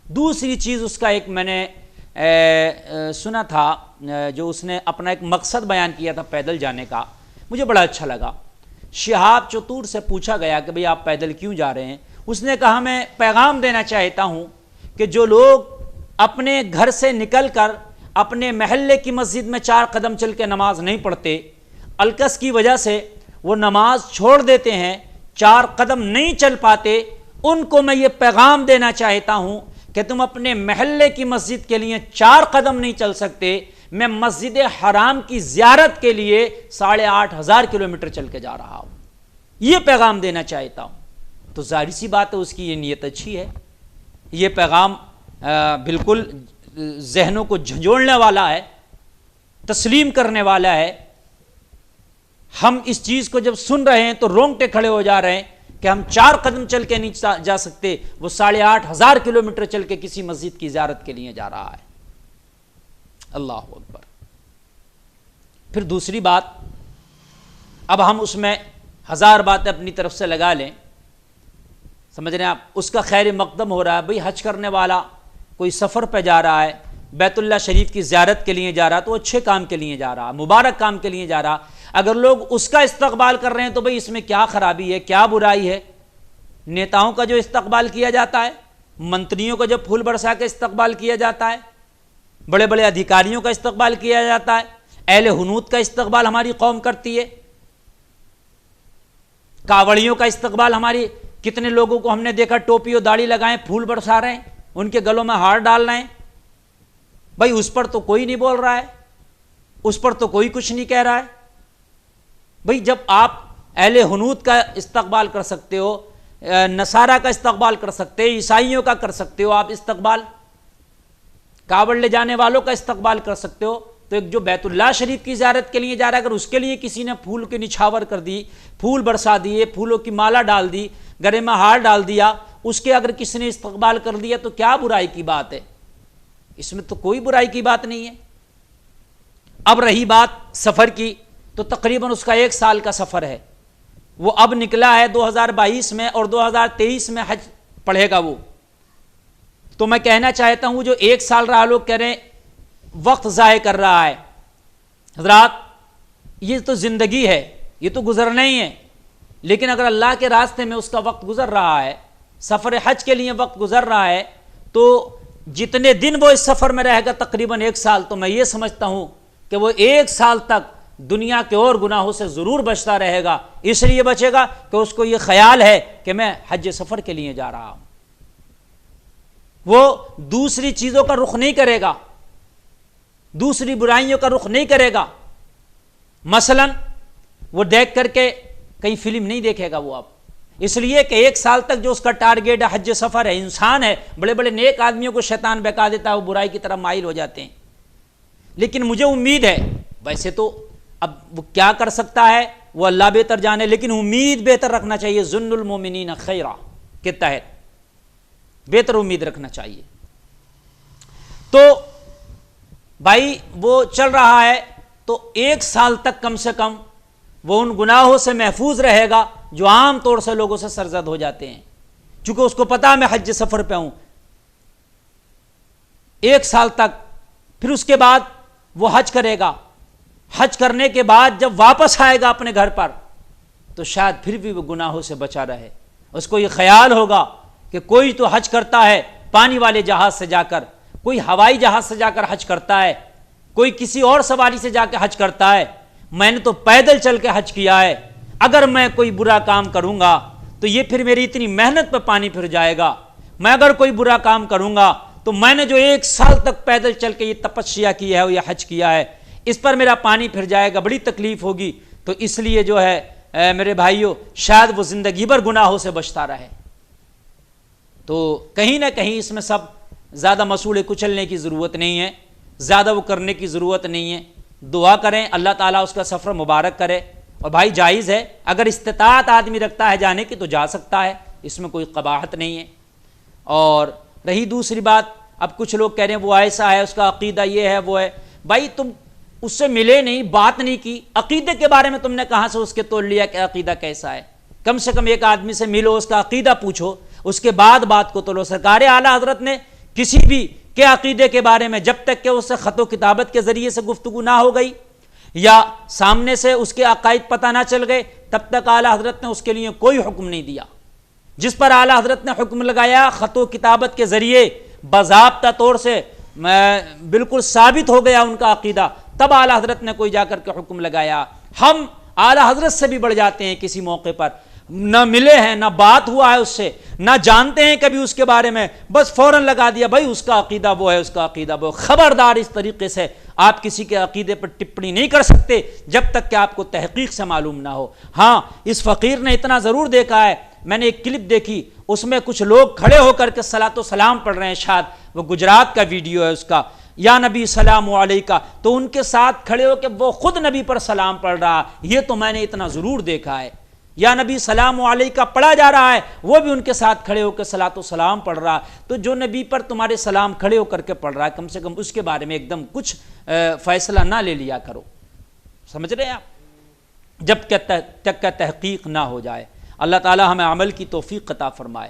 دوسری چیز اس کا ایک میں نے سنا تھا، جو اس نے اپنا ایک مقصد بیان کیا تھا پیدل جانے کا، مجھے بڑا اچھا لگا۔ شہاب چتور سے پوچھا گیا کہ بھئی آپ پیدل کیوں جا رہے ہیں؟ اس نے کہا میں پیغام دینا چاہتا ہوں کہ جو لوگ اپنے گھر سے نکل کر اپنے محلے کی مسجد میں 4 قدم چل کے نماز نہیں پڑھتے، الکس کی وجہ سے وہ نماز چھوڑ دیتے ہیں، 4 قدم نہیں چل پاتے، ان کو میں یہ پیغام دینا چاہتا ہوں کہ تم اپنے محلے کی مسجد کے لیے 4 قدم نہیں چل سکتے، میں مسجد حرام کی زیارت کے لیے 8,500 کلومیٹر چل کے جا رہا ہوں، یہ پیغام دینا چاہتا ہوں۔ تو ظاہر سی بات ہے اس کی یہ نیت اچھی ہے، یہ پیغام بالکل ذہنوں کو جھنجھوڑنے والا ہے، تسلیم کرنے والا ہے۔ ہم اس چیز کو جب سن رہے ہیں تو رونگٹے کھڑے ہو جا رہے ہیں کہ ہم 4 قدم چل کے نہیں جا سکتے، وہ 8,500 کلومیٹر چل کے کسی مسجد کی زیارت کے لیے جا رہا ہے۔ اللہ اکبر۔ پھر دوسری بات، اب ہم اس میں 1000 باتیں اپنی طرف سے لگا لیں، سمجھ رہے ہیں آپ، اس کا خیر مقدم ہو رہا ہے۔ بھئی حج کرنے والا کوئی سفر پہ جا رہا ہے، بیت اللہ شریف کی زیارت کے لیے جا رہا ہے، تو اچھے کام کے لیے جا رہا ہے، مبارک کام کے لیے جا رہا۔ اگر لوگ اس کا استقبال کر رہے ہیں تو بھئی اس میں کیا خرابی ہے، کیا برائی ہے؟ نیتاؤں کا جو استقبال کیا جاتا ہے، منتریوں کا جو پھول برسا کے استقبال کیا جاتا ہے، بڑے بڑے ادھیکاریوں کا استقبال کیا جاتا ہے، اہل حنوت کا استقبال ہماری قوم کرتی ہے، کاوڑیوں کا استقبال، ہماری کتنے لوگوں کو ہم نے دیکھا ٹوپی اور داڑھی لگائیں پھول برسا رہے ہیں، ان کے گلوں میں ہار ڈال رہے ہیں۔ بھائی اس پر تو کوئی نہیں بول رہا ہے، اس پر تو کوئی کچھ نہیں کہہ رہا ہے۔ بھائی جب آپ اہل حنوت کا استقبال کر سکتے ہو، نصارہ کا استقبال کر سکتے ہو، عیسائیوں کا کر سکتے ہو آپ استقبال، کعبہ لے جانے والوں کا استقبال کر سکتے ہو، تو ایک جو بیت اللہ شریف کی زیارت کے لیے جا رہا ہے، اگر اس کے لیے کسی نے پھول کے نچھاور کر دی، پھول برسا دیے، پھولوں کی مالا ڈال دی، گلے میں ہار ڈال دیا، اس کے اگر کسی نے استقبال کر دیا تو کیا برائی کی بات ہے؟ اس میں تو کوئی برائی کی بات نہیں ہے۔ اب رہی بات سفر کی، تو تقریباً اس کا 1 سال کا سفر ہے، وہ اب نکلا ہے 2022 میں، اور 2023 میں حج پڑھے گا وہ۔ تو میں کہنا چاہتا ہوں جو 1 سال رہا، لوگ کہہ رہے ہیں وقت ضائع کر رہا ہے۔ حضرات یہ تو زندگی ہے، یہ تو گزرنا ہی ہے، لیکن اگر اللہ کے راستے میں اس کا وقت گزر رہا ہے، سفر حج کے لیے وقت گزر رہا ہے، تو جتنے دن وہ اس سفر میں رہے گا تقریباً 1 سال، تو میں یہ سمجھتا ہوں کہ وہ 1 سال تک دنیا کے اور گناہوں سے ضرور بچتا رہے گا۔ اس لیے بچے گا کہ اس کو یہ خیال ہے کہ میں حج سفر کے لیے جا رہا ہوں، وہ دوسری چیزوں کا رخ نہیں کرے گا، دوسری برائیوں کا رخ نہیں کرے گا۔ مثلا وہ دیکھ کر کے کہیں فلم نہیں دیکھے گا وہ اب، اس لیے کہ 1 سال تک جو اس کا ٹارگیٹ ہے حج سفر ہے۔ انسان ہے، بڑے بڑے نیک آدمیوں کو شیطان بہکا دیتا ہے، وہ برائی کی طرف مائل ہو جاتے ہیں، لیکن مجھے امید ہے، ویسے تو اب وہ کیا کر سکتا ہے وہ اللہ بہتر جانے، لیکن امید بہتر رکھنا چاہیے، ظن المومنین خیرہ کے تحت بہتر امید رکھنا چاہیے۔ تو بھائی وہ چل رہا ہے، تو 1 سال تک کم سے کم وہ ان گناہوں سے محفوظ رہے گا جو عام طور سے لوگوں سے سرزد ہو جاتے ہیں، چونکہ اس کو پتا میں حج سفر پہ ہوں 1 سال تک۔ پھر اس کے بعد وہ حج کرے گا، حج کرنے کے بعد جب واپس آئے گا اپنے گھر پر، تو شاید پھر بھی وہ گناہوں سے بچا رہے۔ اس کو یہ خیال ہوگا کہ کوئی تو حج کرتا ہے پانی والے جہاز سے جا کر، کوئی ہوائی جہاز سے جا کر حج کرتا ہے، کوئی کسی اور سواری سے جا کے حج کرتا ہے، میں نے تو پیدل چل کے حج کیا ہے، اگر میں کوئی برا کام کروں گا تو یہ پھر میری اتنی محنت پہ پانی پھر جائے گا، میں اگر کوئی برا کام کروں گا تو میں نے جو 1 سال تک پیدل چل کے یہ تپسیا کی ہے یا حج کیا ہے، اس پر میرا پانی پھر جائے گا، بڑی تکلیف ہوگی۔ تو اس لیے جو ہے میرے بھائیوں، شاید وہ زندگی بھر گناہوں سے بچتا رہے۔ تو کہیں نہ کہیں اس میں سب زیادہ مسئولے کچلنے کی ضرورت نہیں ہے، زیادہ وہ کرنے کی ضرورت نہیں ہے۔ دعا کریں اللہ تعالیٰ اس کا سفر مبارک کرے، اور بھائی جائز ہے، اگر استطاعت آدمی رکھتا ہے جانے کی تو جا سکتا ہے، اس میں کوئی قباحت نہیں ہے۔ اور رہی دوسری بات، اب کچھ لوگ کہہ رہے ہیں وہ ایسا ہے، اس کا عقیدہ یہ ہے وہ ہے۔ بھائی تم اس سے ملے نہیں، بات نہیں کی، عقیدے کے بارے میں تم نے کہاں سے اس کے تول لیا کہ عقیدہ کیسا ہے؟ کم سے کم ایک آدمی سے ملو، اس کا عقیدہ پوچھو، اس کے بعد بات کو تولو۔ سرکار اعلیٰ حضرت نے کسی بھی کے عقیدے کے بارے میں جب تک کہ اس سے خط و کتابت کے ذریعے سے گفتگو نہ ہو گئی یا سامنے سے اس کے عقائد پتہ نہ چل گئے، تب تک اعلیٰ حضرت نے اس کے لیے کوئی حکم نہیں دیا۔ جس پر اعلیٰ حضرت نے حکم لگایا خط و کتابت کے ذریعے باضابطہ طور سے بالکل ثابت ہو گیا ان کا عقیدہ، تب اعلیٰ حضرت نے کوئی جا کر کے حکم لگایا۔ ہم اعلیٰ حضرت سے بھی بڑھ جاتے ہیں، کسی موقع پر نہ ملے ہیں، نہ بات ہوا ہے اس سے، نہ جانتے ہیں کبھی اس کے بارے میں، بس فوراً لگا دیا بھائی اس کا عقیدہ وہ ہے، اس کا عقیدہ وہ۔ خبردار، اس طریقے سے آپ کسی کے عقیدے پر ٹپڑی نہیں کر سکتے جب تک کہ آپ کو تحقیق سے معلوم نہ ہو۔ ہاں، اس فقیر نے اتنا ضرور دیکھا ہے، میں نے ایک کلپ دیکھی، اس میں کچھ لوگ کھڑے ہو کر کے صلاۃ و سلام پڑھ رہے ہیں، شاید وہ گجرات کا ویڈیو ہے اس کا، یا نبی سلام علیکہ، تو ان کے ساتھ کھڑے ہو کے وہ خود نبی پر سلام پڑھ رہا، یہ تو میں نے اتنا ضرور دیکھا ہے۔ یا نبی سلام علیکہ پڑھا جا رہا ہے، وہ بھی ان کے ساتھ کھڑے ہو کے صلاۃ و سلام پڑھ رہا۔ تو جو نبی پر تمہارے سلام کھڑے ہو کر کے پڑھ رہا ہے، کم سے کم اس کے بارے میں ایک دم کچھ فیصلہ نہ لے لیا کرو، سمجھ رہے ہیں آپ، جب تک کہ تحقیق نہ ہو جائے۔ اللہ تعالی ہمیں عمل کی توفیق عطا فرمائے۔